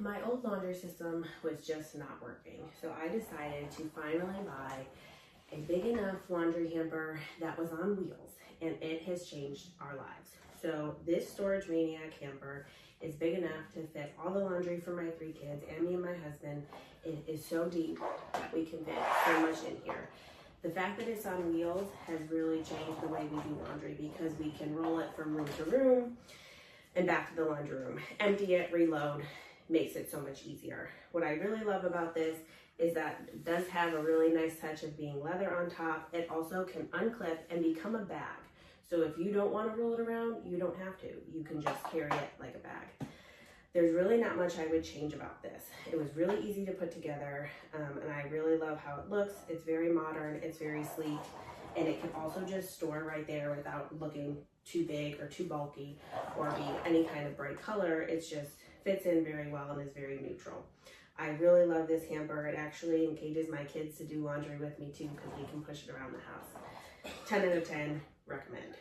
my old laundry system was just not working. So I decided to finally buy a big enough laundry hamper that was on wheels, and it has changed our lives. So this Storage Maniac hamper is big enough to fit all the laundry for my 3 kids and me and my husband. It is so deep that we can fit so much in here. The fact that it's on wheels has really changed the way we do laundry because we can roll it from room to room and back to the laundry room. Empty it, reload, makes it so much easier. What I really love about this is that it does have a really nice touch of being leather on top. It also can unclip and become a bag. So if you don't want to roll it around, you don't have to. You can just carry it like a bag. There's really not much I would change about this. It was really easy to put together, and I really love how it looks. It's very modern, it's very sleek, and it can also just store right there without looking too big or too bulky or be any kind of bright color. It just fits in very well and is very neutral. I really love this hamper. It actually engages my kids to do laundry with me too because we can push it around the house. 10 out of 10, recommend.